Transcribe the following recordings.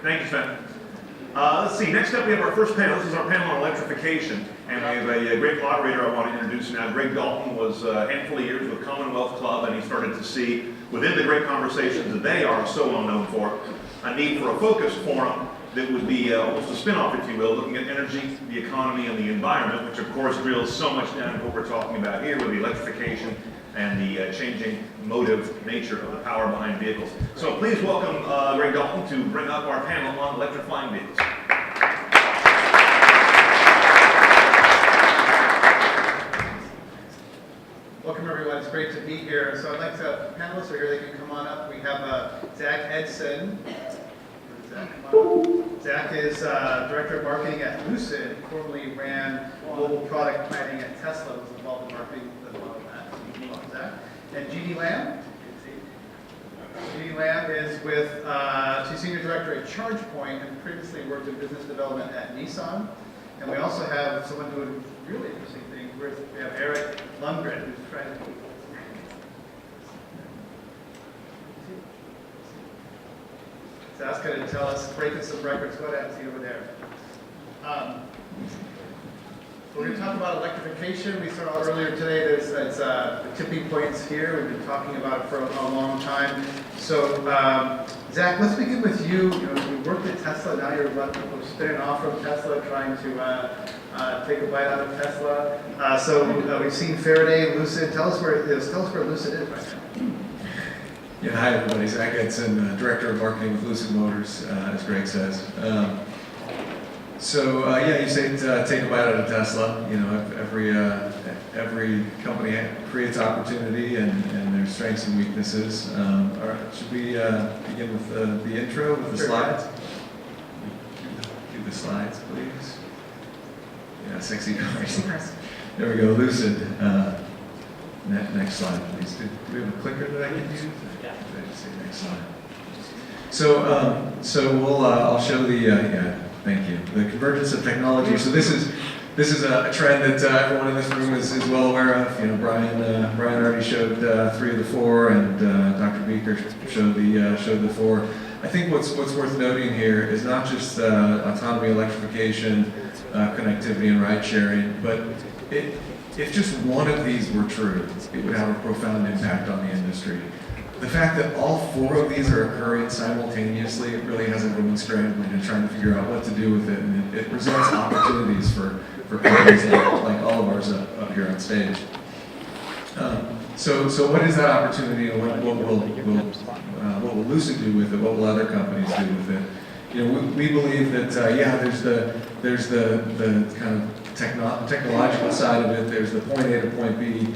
Thank you, Sven. Let's see, next up we have our first panel. This is our panel on electrification. And we have a great moderator I want to introduce now. Greg Dalton was a handful of years with Commonwealth Club, and he started to see within the great conversations that they are so well known for, a need for a focused forum that would be almost a spin-off, if you will, looking at energy, the economy, and the environment, which of course drills so much down to what we're talking about here with the electrification and the changing motive nature of the power behind vehicles. So please welcome Greg Dalton to bring up our panel on electrifying vehicles. Welcome everyone, it's great to be here. So I'd like to, panelists are here, they can come on up. We have Zak Edson. Zak is Director of Marketing at Lucid, formerly ran global product planning at Tesla, was involved in marketing as well as that. Zak. And Jeannie Lam. Jeannie Lam is with, she's Senior Director at ChargePoint and previously worked in business development at Nissan. And we also have someone doing really interesting things. We have LUNDGREN, who's trying to So that's going to tell us, breaking some records. Go ahead and see over there. We're going to talk about electrification. We started out earlier today. There's the tipping points here. We've been talking about it for a long time. So, Zak, let's begin with you. You worked at Tesla. Now you're spinning off from Tesla, trying to take a bite out of Tesla. We've seen Faraday, Lucid. Tell us where Lucid is right now. Yeah, hi everybody. Zak Edson, Director of Marketing with Lucid Motors, as Greg says. Yeah, you say take a bite out of Tesla. You know, every company creates opportunity, and there's strengths and weaknesses. All right, should we begin with the intro with the slides? Do the slides, please. Yeah, sexy cars. There we go. Lucid. Next slide, please. Do we have a clicker that I can use? Yeah. Did I just say next slide? So I'll show the thank you. The convergence of technology. So this is a trend that everyone in this room is well aware of. You know, Brian already showed 3 of the 4, and Dr. Beaker showed the 4. I think what's worth noting here is not just autonomy, electrification, connectivity, and ride sharing, but if just one of these were true, it would have a profound impact on the industry. The fact that all 4 of these are occurring simultaneously, it really has everyone scrambling and trying to figure out what to do with it, and it presents opportunities for companies like all of ours up here on stage. So what is that opportunity, and what will Lucid do with it? What will other companies do with it? You know, we believe that there's the kind of technological side of it. There's the point A to point B.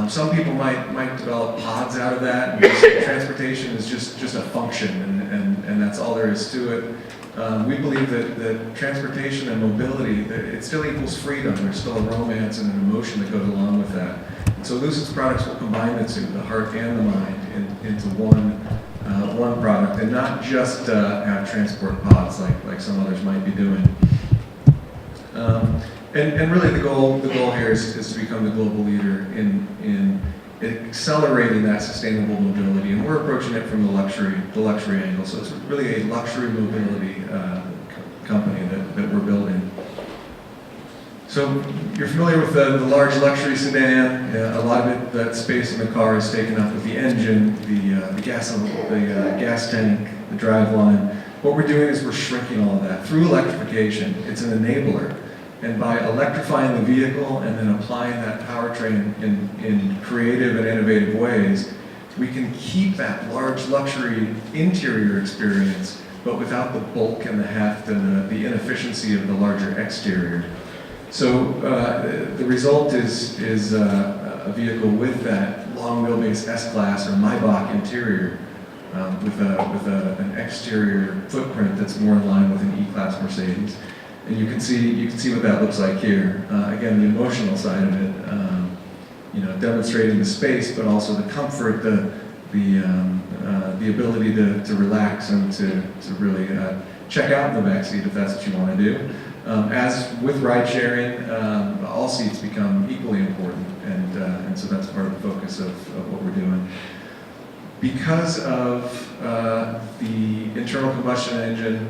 Some people might develop pods out of that. And transportation is just a function, and that's all there is to it. We believe that transportation and mobility, it still equals freedom. There's still a romance and an emotion that goes along with that. And so Lucid's products will combine the two, the heart and the mind, into one product, and not just have transport pods like some others might be doing. And really the goal here is to become the global leader in accelerating that sustainable mobility, and we're approaching it from the luxury angle. So it's really a luxury mobility company that we're building. So you're familiar with the large luxury sedan. A lot of it, that space in the car is taken up with the engine, the gas tank, the driveline. What we're doing is we're shrinking all of that through electrification. It's an enabler. And by electrifying the vehicle and then applying that powertrain in creative and innovative ways, we can keep that large luxury interior experience, but without the bulk and the heft and the inefficiency of the larger exterior. So the result is a vehicle with that long wheelbase S-Class or Maybach interior, with an exterior footprint that's more in line with an E-Class Mercedes. And you can see what that looks like here. Again, the emotional side of it, you know, demonstrating the space, but also the comfort, the ability to relax and to really check out in the backseat if that's what you want to do. As with ride sharing, all seats become equally important, and so that's part of the focus of what we're doing. Because of the internal combustion engine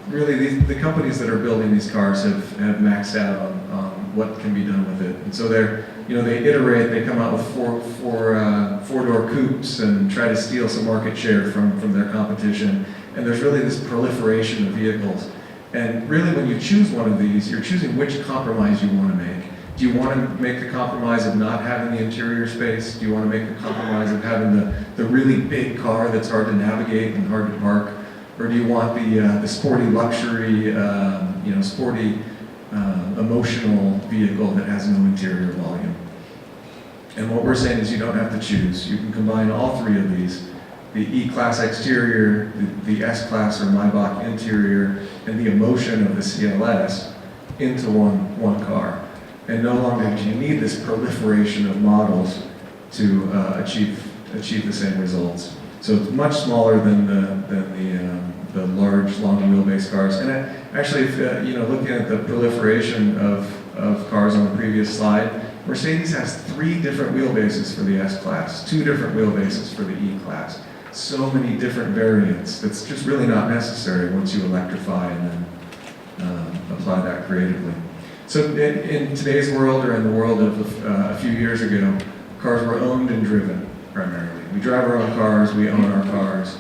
really the companies that are building these cars have maxed out on what can be done with it. And so they iterate, they come out with four-door coupes and try to steal some market share from their competition. And there's really this proliferation of vehicles. And really when you choose one of these, you're choosing which compromise you want to make. Do you want to make the compromise of not having the interior space? Do you want to make the compromise of having the really big car that's hard to navigate and hard to park? Or do you want the sporty luxury, sporty emotional vehicle that has no interior volume? And what we're saying is you don't have to choose. You can combine all three of these: the E-Class exterior, the S-Class or Maybach interior, and the emotion of the CLS into one car. And no longer do you need this proliferation of models to achieve the same results. So it's much smaller than the large, long wheelbase cars. And actually, if, looking at the proliferation of cars on the previous slide, Mercedes has 3 different wheelbases for the S-Class, 2 different wheelbases for the E-Class. So many different variants. That's just really not necessary once you electrify and then apply that creatively. So in today's world, or in the world of a few years ago, cars were owned and driven primarily. We drive our own cars, we own our cars,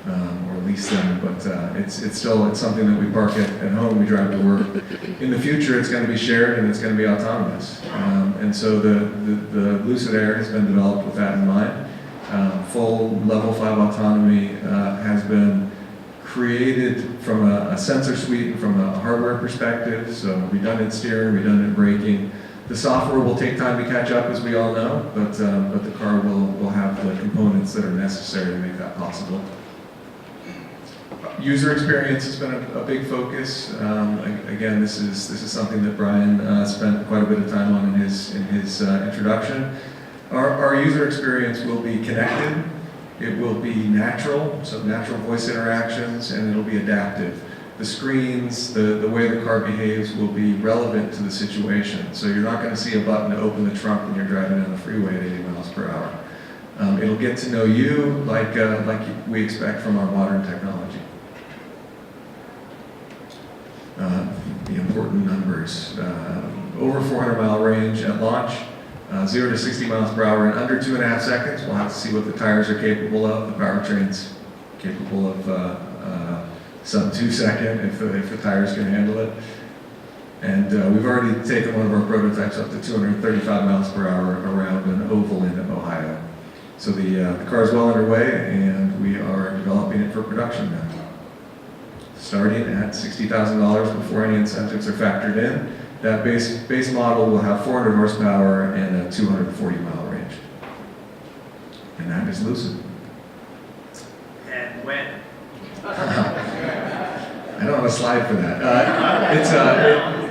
or lease them, but it's something that we park at home, we drive to work. In the future, it's going to be shared and it's going to be autonomous. And so the Lucid Air has been developed with that in mind. Full level 5 autonomy has been created from a sensor suite and from a hardware perspective, so redundant steering, redundant braking. The software will take time to catch up, as we all know, but the car will have the components that are necessary to make that possible. User experience has been a big focus. Again, this is something that Brian spent quite a bit of time on in his introduction. Our user experience will be connected. It will be natural, so natural voice interactions, and it'll be adaptive. The screens, the way the car behaves will be relevant to the situation. So you're not going to see a button to open the trunk when you're driving down the freeway at 80 miles per hour. It'll get to know you like we expect from our modern technology. The important numbers. Over 400-mile range at launch. 0 to 60 miles per hour in under 2.5 seconds. We'll have to see what the tires are capable of. The powertrain's capable of sub 2 second if the tires can handle it. And we've already taken one of our prototypes up to 235 miles per hour around an oval in Ohio. So the car is well underway, and we are developing it for production now. Starting at $60,000 before any incentives are factored in. That base model will have 400 horsepower and a 240-mile range. And that is Lucid. And when? I don't have a slide for that.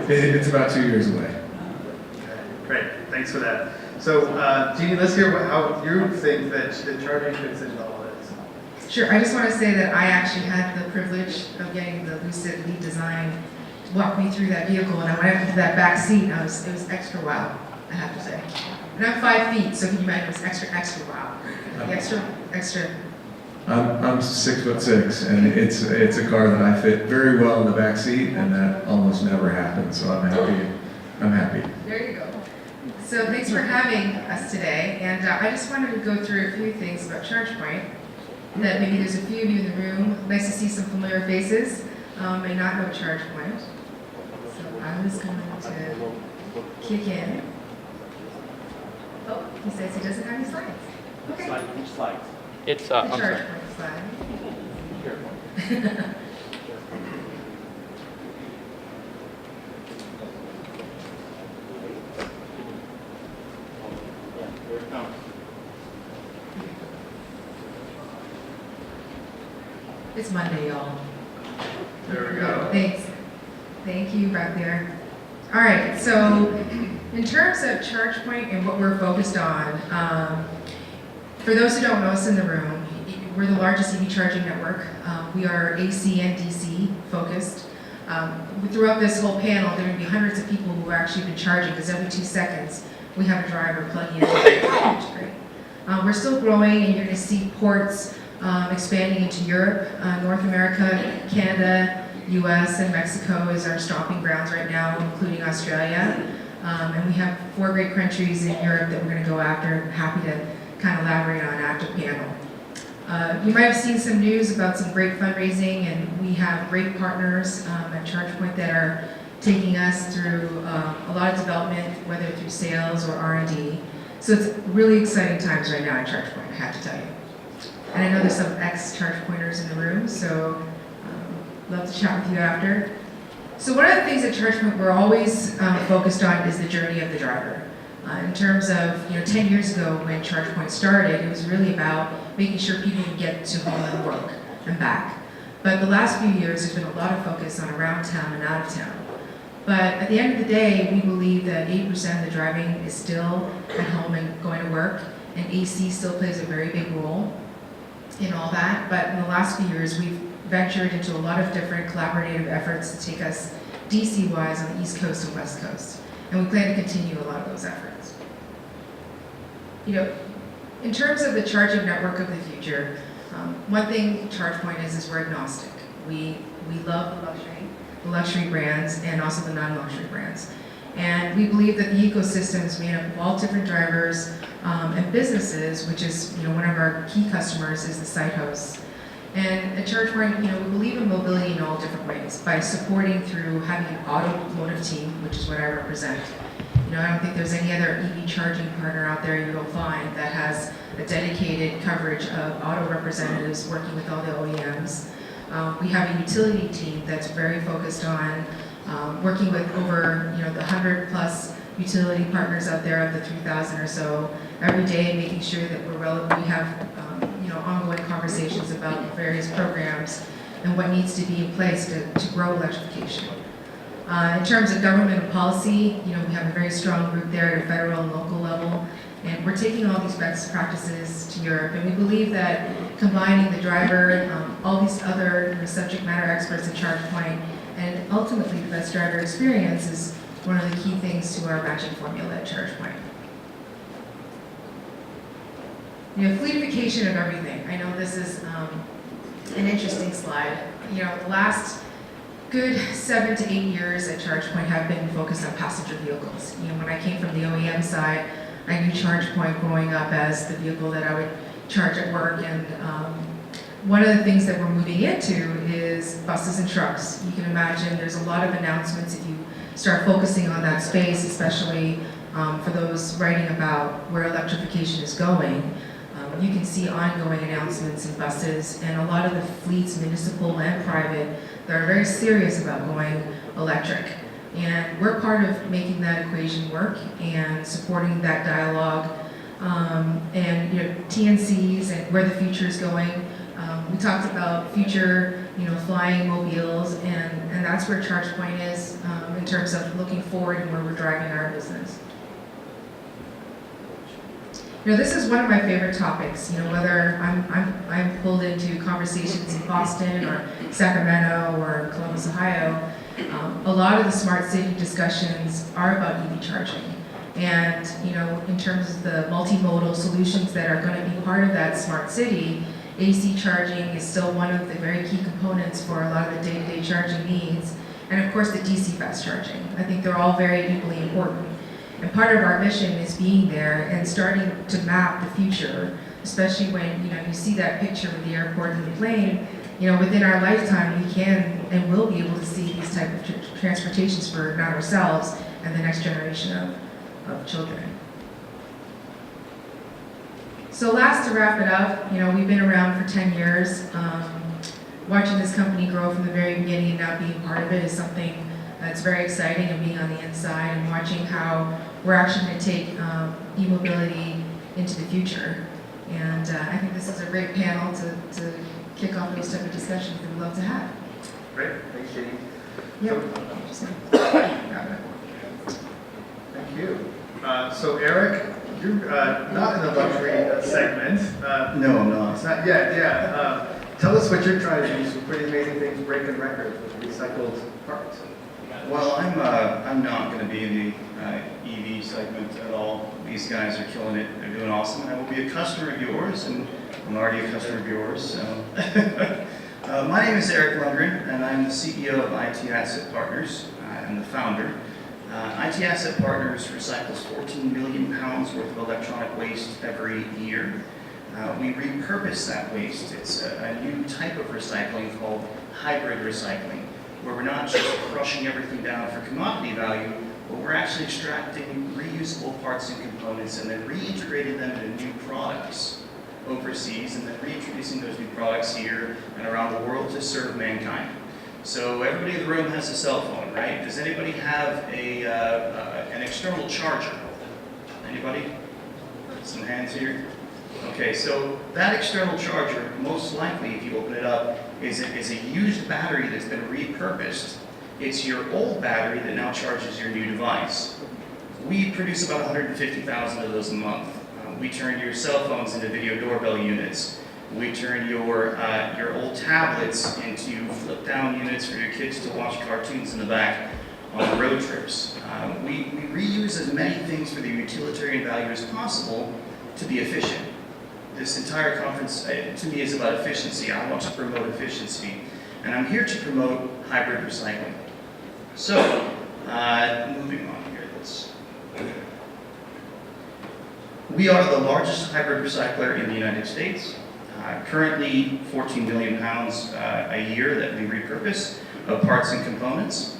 It's about 2 years away. Okay, great, thanks for that. So, Jeannie, let's hear how you think that the charging fits into all of this. Sure, I just want to say that I actually had the privilege of getting the Lucid lead design to walk me through that vehicle, and I went into that back seat, and it was extra wow, I have to say. And I'm 5 feet, so can you imagine it was extra wow. Extra. I'm 6'6", and it's a car that I fit very well in the back seat, and that almost never happens. So I'm happy. There you go. So thanks for having us today, and I just wanted to go through a few things about ChargePoint. That maybe there's a few of you in the room. Nice to see some familiar faces. May not know ChargePoint. So I was going to kick in. Oh, he says he doesn't have any slides. Okay. Which slide? It's The I'm sorry. ChargePoint slide. Here. Here it comes. It's Monday, y'all. There we go. Thanks. Thank you right there. All right, so in terms of ChargePoint and what we're focused on, for those who don't know us in the room, we're the largest EV charging network. We are AC and DC focused. Throughout this whole panel, there are going to be hundreds of people who are actually been charging, because every 2 seconds we have a driver plugging in. Which is great. We're still growing, and you're going to see ports expanding into Europe, North America, Canada, US and Mexico is our stomping grounds right now, including Australia. And we have 4 great countries in Europe that we're going to go after. I'm happy to kind of elaborate on after panel. You might have seen some news about some great fundraising, and we have great partners at ChargePoint that are taking us through a lot of development, whether through sales or R&D. So it's really exciting times right now at ChargePoint, I have to tell you. And I know there's some ex-ChargePointers in the room, so love to chat with you after. So one of the things at ChargePoint we're always focused on is the journey of the driver. In terms of, 10 years ago when ChargePoint started, it was really about making sure people could get to home and work and back. But the last few years, there's been a lot of focus on around town and out of town. But at the end of the day, we believe that 80% of the driving is still at home and going to work, and AC still plays a very big role in all that. But in the last few years, we've ventured into a lot of different collaborative efforts to take us DC-wise on the East Coast and West Coast. And we plan to continue a lot of those efforts. In terms of the charging network of the future, one thing ChargePoint is we're agnostic. We love the luxury brands and also the non-luxury brands. And we believe that the ecosystem is made up of all different drivers and businesses, which is one of our key customers is the site hosts. And at ChargePoint, we believe in mobility in all different ways by supporting through having an automotive team, which is what I represent. I don't think there's any other EV charging partner out there you'll find that has a dedicated coverage of auto representatives working with all the OEMs. We have a utility team that's very focused on working with over the 100+ utility partners out there of the 3,000 or so every day, making sure that we're relevant. We have ongoing conversations about various programs and what needs to be in place to grow electrification. In terms of government and policy, we have a very strong group there at a federal and local level, and we're taking all these best practices to Europe, and we believe that combining the driver, all these other subject matter experts at ChargePoint, and ultimately the best driver experience is one of the key things to our matching formula at ChargePoint. Fleetification of everything. I know this is an interesting slide. The last good 7 to 8 years at ChargePoint have been focused on passenger vehicles. When I came from the OEM side, I knew ChargePoint growing up as the vehicle that I would charge at work, and one of the things that we're moving into is buses and trucks. You can imagine there's a lot of announcements if you start focusing on that space, especially for those writing about where electrification is going. You can see ongoing announcements in buses and a lot of the fleets, municipal and private, that are very serious about going electric. And we're part of making that equation work and supporting that dialogue and TNCs and where the future is going. We talked about future flying mobiles, and that's where ChargePoint is in terms of looking forward and where we're driving our business. This is one of my favorite topics. Whether I'm pulled into conversations in Boston or Sacramento or Columbus, Ohio, a lot of the smart city discussions are about EV charging. And in terms of the multimodal solutions that are going to be part of that smart city, AC charging is still one of the very key components for a lot of the day-to-day charging needs. And of course, the DC fast charging. I think they're all very equally important. And part of our mission is being there and starting to map the future, especially when you see that picture of the airport and the plane. Within our lifetime, we can and will be able to see these type of transportations for not ourselves and the next generation of children. So last, to wrap it up, we've been around for 10 years. Watching this company grow from the very beginning and now being part of it is something that's very exciting, and being on the inside and watching how we're actually going to take e-mobility into the future. And I think this is a great panel to kick off those type of discussions that we'd love to have. Great, thanks, Jeannie. Yep. Thank you. So Eric, you're not in the luxury segment. No, I'm not. It's not yet, yeah. Tell us what you're trying to do. Some pretty amazing things, breaking records with recycled parts. Well, I'm not going to be in the EV segment at all. These guys are killing it. They're doing awesome. I will be a customer of yours, and I'm already a customer of yours. So, My name is Eric Lundgren, and I'm the CEO of IT Asset Partners. I'm the founder. IT Asset Partners recycles 14 million pounds worth of electronic waste every year. We repurpose that waste. It's a new type of recycling called hybrid recycling, where we're not just crushing everything down for commodity value, but we're actually extracting reusable parts and components and then reintegrating them into new products overseas, and then reintroducing those new products here and around the world to serve mankind. So everybody in the room has a cell phone, right? Does anybody have an external charger? Anybody? Some hands here? Okay, so that external charger, most likely, if you open it up, is a used battery that's been repurposed. It's your old battery that now charges your new device. We produce about 150,000 of those a month. We turn your cell phones into video doorbell units. We turn your old tablets into flip-down units for your kids to watch cartoons in the back on road trips. We reuse as many things for the utilitarian value as possible to be efficient. This entire conference, to me, is about efficiency. I want to promote efficiency, and I'm here to promote hybrid recycling. So, moving on here, we are the largest hybrid recycler in the United States. Currently, 14 million pounds a year that we repurpose of parts and components.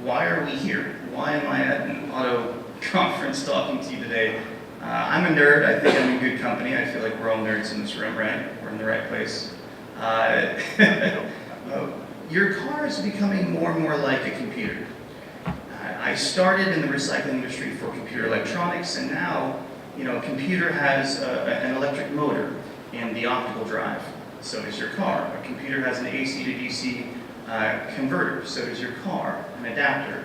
Why are we here? Why am I at an auto conference talking to you today? I'm a nerd. I think I'm in good company. I feel like we're all nerds in this room, right? We're in the right place. Your car is becoming more and more like a computer. I started in the recycling industry for computer electronics, and now, a computer has an electric motor and the optical drive. So does your car. A computer has an AC to DC converter. So does your car, an adapter.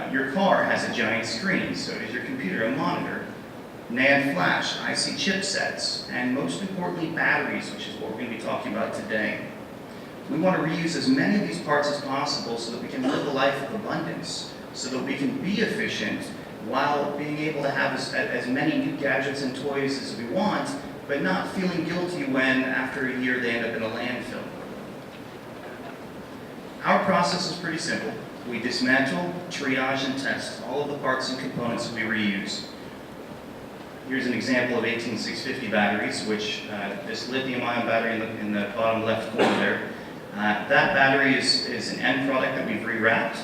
Your car has a giant screen. So does your computer, a monitor. NAND flash, IC chipsets, and most importantly, batteries, which is what we're going to be talking about today. We want to reuse as many of these parts as possible so that we can live a life of abundance, so that we can be efficient while being able to have as many new gadgets and toys as we want, but not feeling guilty when, after a year, they end up in a landfill. Our process is pretty simple. We dismantle, triage, and test all of the parts and components we reuse. Here's an example of 18650 batteries, which this lithium-ion battery in the bottom left corner there. That battery is an end product that we've rewrapped.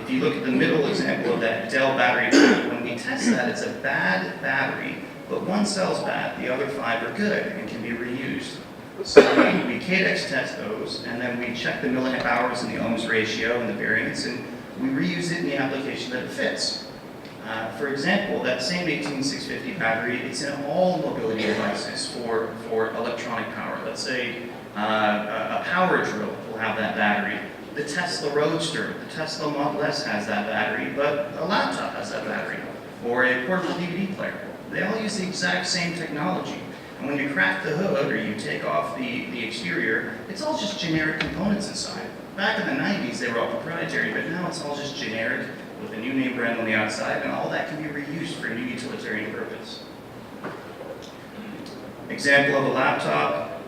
If you look at the middle example of that Dell battery, when we test that, it's a bad battery, but one cell's bad, the other 5 are good and can be reused. So we KDEX test those, and then we check the milliamp hours and the ohms ratio and the variance, and we reuse it in the application that it fits. For example, that same 18650 battery, it's in all mobility devices for electronic power. Let's say a power drill will have that battery. The Tesla Roadster, the Tesla Model S has that battery, but a laptop has that battery, or a portable DVD player. They all use the exact same technology. And when you crack the hood or you take off the exterior, it's all just generic components inside. Back in the 90s, they were all proprietary, but now it's all just generic with a new name brand on the outside, and all that can be reused for a new utilitarian purpose. Example of a laptop,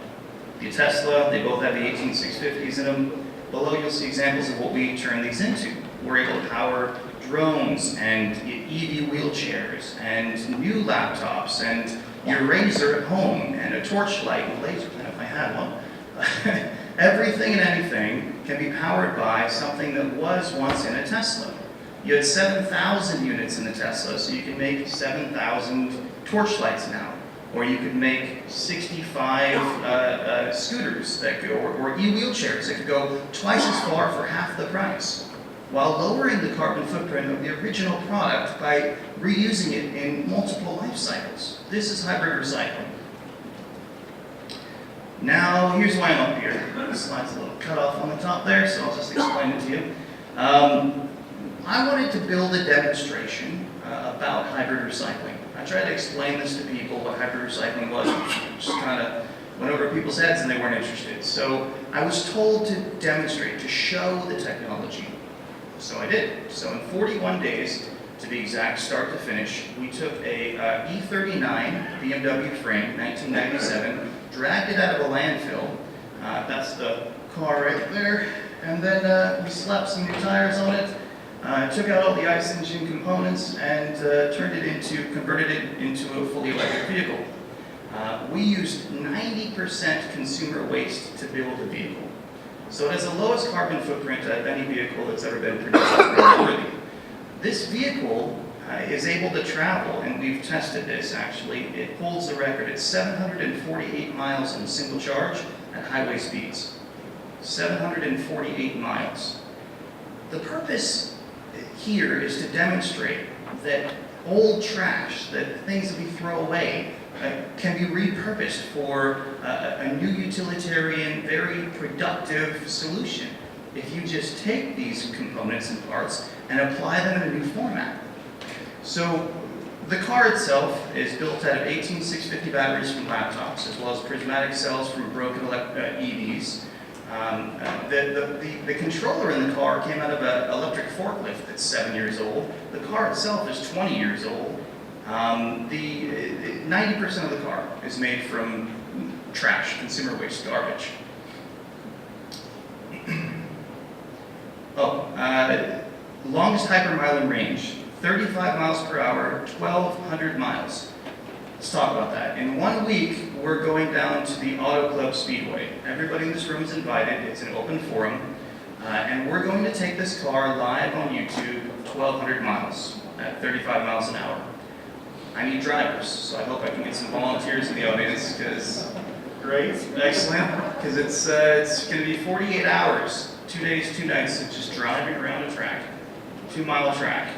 the Tesla, they both have the 18650s in them. Below you'll see examples of what we turn these into. We're able to power drones and EV wheelchairs and new laptops and your razor at home and a torchlight and a laser pen if I had one. Everything and anything can be powered by something that was once in a Tesla. You had 7,000 units in the Tesla, so you can make 7,000 torchlights now. Or you could make 65 scooters that go, or e-wheelchairs that could go twice as far for half the price, while lowering the carbon footprint of the original product by reusing it in multiple life cycles. This is hybrid recycling. Now, here's why I'm up here. The slide's a little cut off on the top there, so I'll just explain it to you. I wanted to build a demonstration about hybrid recycling. I tried to explain this to people, what hybrid recycling was, which just kind of went over people's heads and they weren't interested. So I was told to demonstrate, to show the technology. So I did. So in 41 days, to be exact, start to finish, we took a E39 BMW frame, 1997, dragged it out of a landfill. That's the car right there. And then we slapped some new tires on it, took out all the ICE engine components, and converted it into a fully electric vehicle. We used 90% consumer waste to build the vehicle. So it has the lowest carbon footprint of any vehicle that's ever been produced. This vehicle is able to travel, and we've tested this actually. It holds the record. It's 748 miles in a single charge at highway speeds. 748 miles. The purpose here is to demonstrate that old trash, that things that we throw away, can be repurposed for a new utilitarian, very productive solution if you just take these components and parts and apply them in a new format. So the car itself is built out of 18650 batteries from laptops, as well as prismatic cells from broken EVs. The controller in the car came out of an electric forklift that's 7 years old. The car itself is 20 years old. 90% of the car is made from trash, consumer waste, garbage. Longest hypermile in range, 35 miles per hour, 1,200 miles. Let's talk about that. In 1 week, we're going down to the Auto Club Speedway. Everybody in this room is invited. It's an open forum. And we're going to take this car live on YouTube, 1,200 miles at 35 miles an hour. I need drivers, so I hope I can get some volunteers in the audience, because great, excellent, because it's going to be 48 hours, 2 days, 2 nights of just driving around a track, 2-mile track.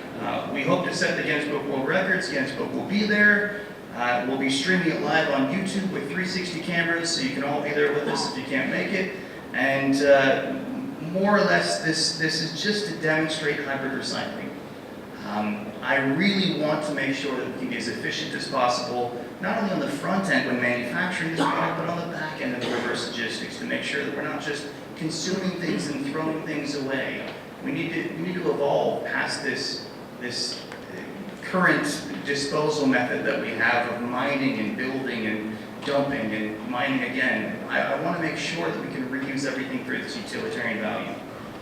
We hope to set the Guinness Book World Records. Guinness Book will be there. We'll be streaming it live on YouTube with 360 cameras, so you can all be there with us if you can't make it. And more or less, this is just to demonstrate hybrid recycling. I really want to make sure that we can be as efficient as possible, not only on the front end when manufacturing this product, but on the back end of the reverse logistics, to make sure that we're not just consuming things and throwing things away. We need to evolve past this current disposal method that we have of mining and building and dumping and mining again. I want to make sure that we can reuse everything for its utilitarian value.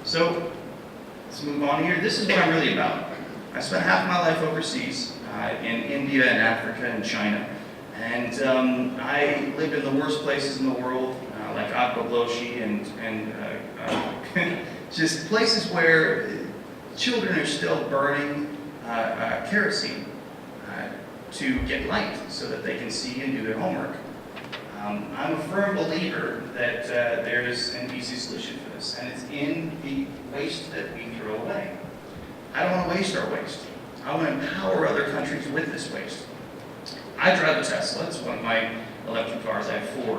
So let's move on here. This is what I'm really about. I spent half my life overseas in India and Africa and China, and I lived in the worst places in the world, like Automotie and just places where children are still burning kerosene to get light so that they can see and do their homework. I'm a firm believer that there's an easy solution for this, and it's in the waste that we throw away. I don't want to waste our waste. I want to empower other countries with this waste. I drive a Tesla. It's one of my electric cars. I have 4.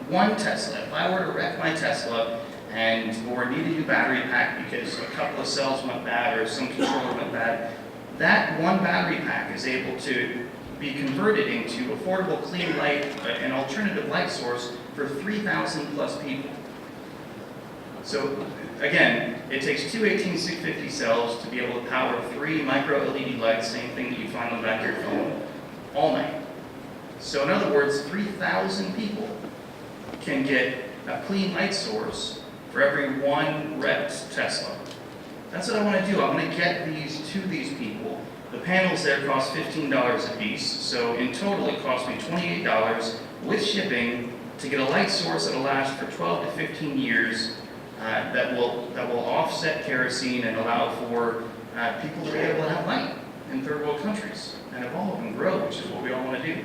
One Tesla, if I were to wreck my Tesla or need a new battery pack because a couple of cells went bad or some controller went bad, that one battery pack is able to be converted into affordable clean light, an alternative light source for 3,000 plus people. So again, it takes 2 18650 cells to be able to power 3 micro LED lights, same thing that you find on the back of your phone, all night. So in other words, 3,000 people can get a clean light source for every one wrecked Tesla. That's what I want to do. I want to get these to these people. The panels there cost $15 a piece, so in total it cost me $28 with shipping to get a light source that'll last for 12 to 15 years. That will offset kerosene and allow for people to be able to have light in third world countries and evolve and grow, which is what we all want to do.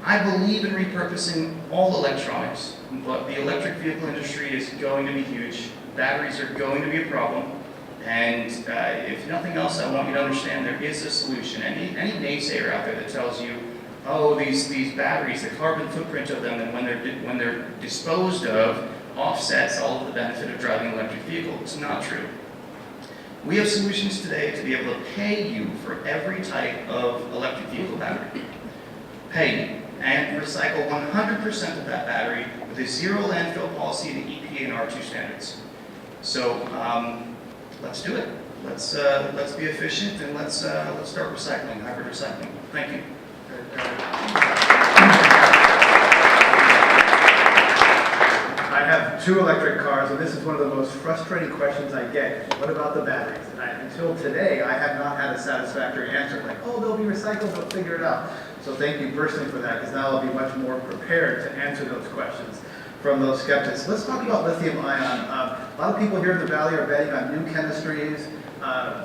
I believe in repurposing all electronics, but the electric vehicle industry is going to be huge. Batteries are going to be a problem, and if nothing else, I want you to understand there is a solution. Any naysayer out there that tells you, oh, these batteries, the carbon footprint of them, and when they're disposed of, offsets all of the benefit of driving an electric vehicle. It's not true. We have solutions today to be able to pay you for every type of electric vehicle battery. Pay you and recycle 100% of that battery with a zero landfill policy to EPA and R2 standards. So let's do it. Let's be efficient, and let's start recycling, hybrid recycling. Thank you. 2 electric cars, and this is one of the most frustrating questions I get. What about the batteries? And until today, I have not had a satisfactory answer. Like, oh, they'll be recycled, they'll figure it out. So thank you personally for that, because now I'll be much more prepared to answer those questions from those skeptics. Let's talk about lithium ion. A lot of people here in the Valley are betting on new chemistries.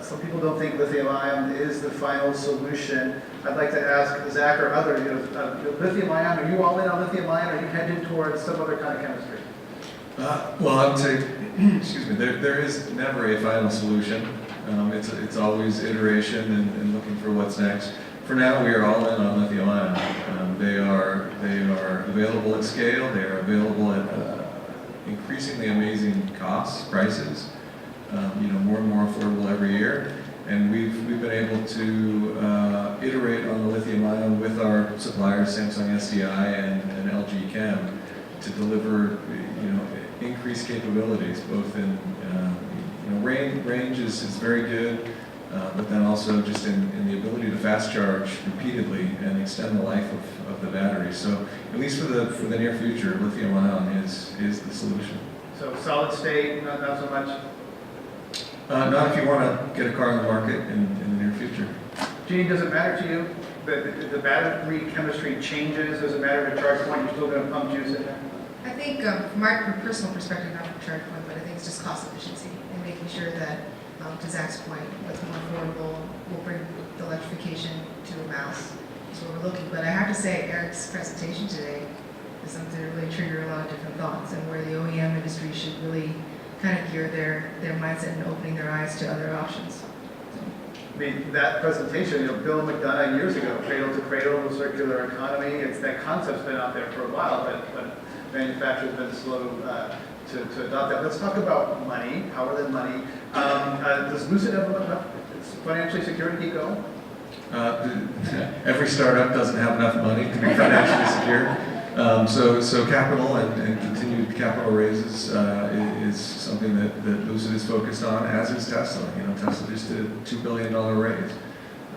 Some people don't think lithium ion is the final solution. I'd like to ask Zach or others, lithium ion, are you all in on lithium ion, or are you headed towards some other kind of chemistry? Well, I would say, excuse me, there is never a final solution. It's always iteration and looking for what's next. For now, we are all in on lithium ion. They are available at scale. They are available at increasingly amazing costs, prices. More and more affordable every year. And we've been able to iterate on the lithium ion with our suppliers, Samsung SDI and LG Chem, to deliver increased capabilities, both in range is very good, but then also just in the ability to fast charge repeatedly and extend the life of the battery. So at least for the near future, lithium ion is the solution. So solid state, not so much. Not if you want to get a car on the market in the near future. Jeannie, does it matter to you that the battery chemistry changes? Does it matter to ChargePoint? You're still going to pump juice in there? I think from my personal perspective, not from ChargePoint, but I think it's just cost efficiency and making sure that, to Zach's point, what's more affordable will bring the electrification to a mass. That's what we're looking. But I have to say, Eric's presentation today is something to really trigger a lot of different thoughts, and where the OEM industry should really kind of gear their mindset and opening their eyes to other options. I mean, that presentation, Bill McDonough years ago, cradle to cradle, the circular economy, that concept's been out there for a while, but manufacturers have been slow to adopt that. Let's talk about money, power than money. Does Lucid have enough financially secure to keep going? Every startup doesn't have enough money to be financially secure. So capital and continued capital raises is something that Lucid is focused on, as is Tesla. Tesla just did a $2 billion raise.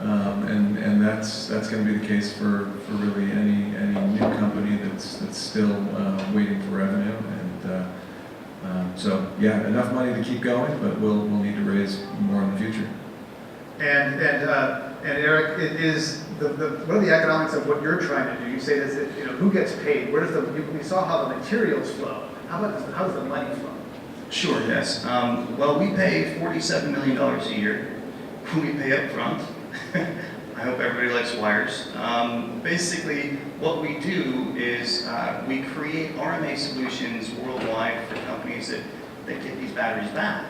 And that's going to be the case for really any new company that's still waiting for revenue. And so yeah, enough money to keep going, but we'll need to raise more in the future. And Eric, what are the economics of what you're trying to do? You say this, who gets paid? Where does we saw how the materials flow. How does the money flow? Sure, yes. Well, we pay $47 million a year. We pay up front. I hope everybody likes wires. Basically, what we do is we create RMA solutions worldwide for companies that get these batteries back.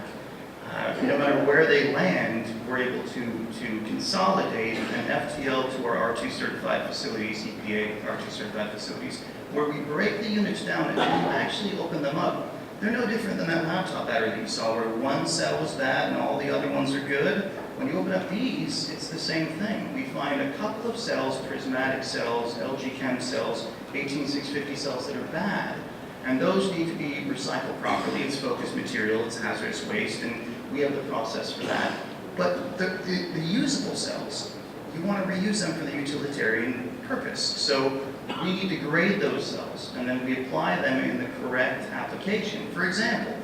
No matter where they land, we're able to consolidate an FTL to our R2 certified facilities, EPA R2 certified facilities, where we break the units down and actually open them up. They're no different than that laptop battery that you saw, where one cell is bad and all the other ones are good. When you open up these, it's the same thing. We find a couple of cells, prismatic cells, LG Chem cells, 18650 cells that are bad. And those need to be recycled properly. It's focused material, it's hazardous waste, and we have the process for that. But the usable cells, you want to reuse them for the utilitarian purpose. So we need to grade those cells, and then we apply them in the correct application. For example,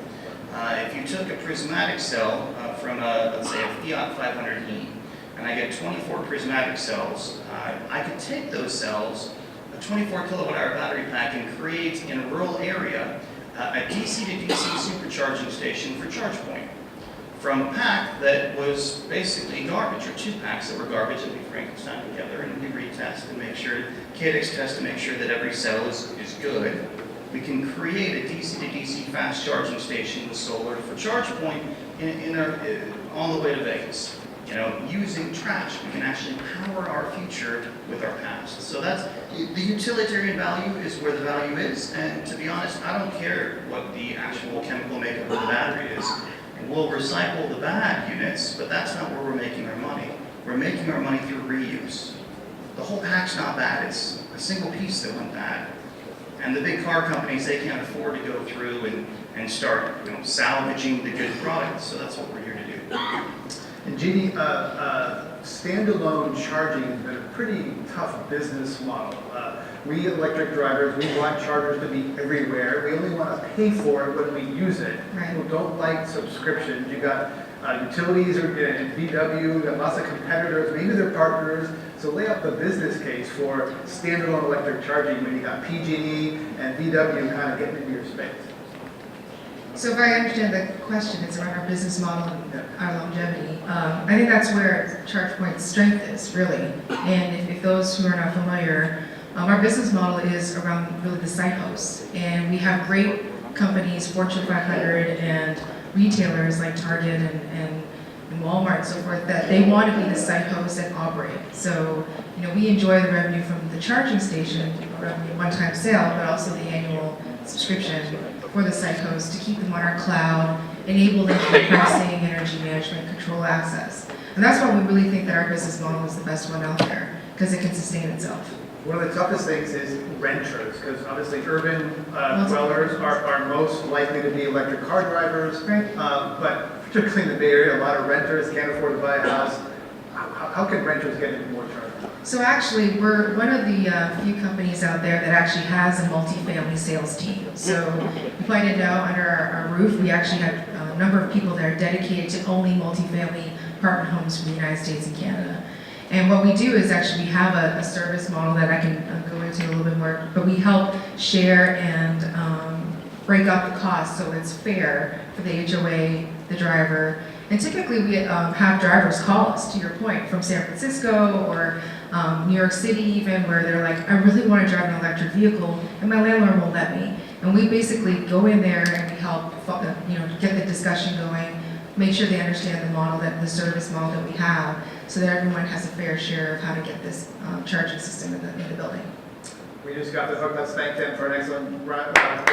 if you took a prismatic cell from let's say a Fiat 500e, and I get 24 prismatic cells, I could take those cells, a 24 kilowatt hour battery pack, and create in a rural area a DC to DC supercharging station for ChargePoint from a pack that was basically garbage, or 2 packs that were garbage that we Frankenstein together, and we retest and make sure, KDX test to make sure that every cell is good. We can create a DC to DC fast charging station with solar for ChargePoint on the way to Vegas. Using trash, we can actually power our future with our past. So that's the utilitarian value is where the value is. And to be honest, I don't care what the actual chemical makeup of the battery is. We'll recycle the bad units, but that's not where we're making our money. We're making our money through reuse. The whole pack's not bad. It's a single piece that went bad. And the big car companies, they can't afford to go through and start salvaging the good products. So that's what we're here to do. And Jeannie, standalone charging has been a pretty tough business model. We electric drivers, we want chargers to be everywhere. We only want to pay for it when we use it. Right. People don't like subscriptions. You got utilities and VW, you got lots of competitors, maybe they're partners. So lay out the business case for standalone electric charging when you got PG&E and VW kind of getting into your space. So if I understand the question, it's around our business model and our longevity. I think that's where ChargePoint's strength is, really. And if those who are not familiar, our business model is around really the site hosts. And we have great companies, Fortune 500 and retailers like Target and Walmart and so forth, that they want to be the site host and operate. So, we enjoy the revenue from the charging station, revenue one-time sale, but also the annual subscription for the site host to keep them on our cloud, enable them for pricing, energy management, control access. And that's why we really think that our business model is the best one out there, because it can sustain itself. One of the toughest things is renters, because obviously urban dwellers are most likely to be electric car drivers. Right. But particularly in the Bay Area, a lot of renters can't afford to buy a house. How can renters get into more charging? So actually, we're one of the few companies out there that actually has a multifamily sales team. So you might know under our roof, we actually have a number of people that are dedicated to only multifamily apartment homes from the United States and Canada. And what we do is actually we have a service model that I can go into a little bit more, but we help share and break up the cost so it's fair for the HOA, the driver. And typically we have drivers call us, to your point, from San Francisco or New York City even, where they're like, I really want to drive an electric vehicle and my landlord won't let me. And we basically go in there and we help get the discussion going, make sure they understand the model, that the service model that we have, so that everyone has a fair share of how to get this charging system in the building. We just got the hook. Let's thank them for an excellent round of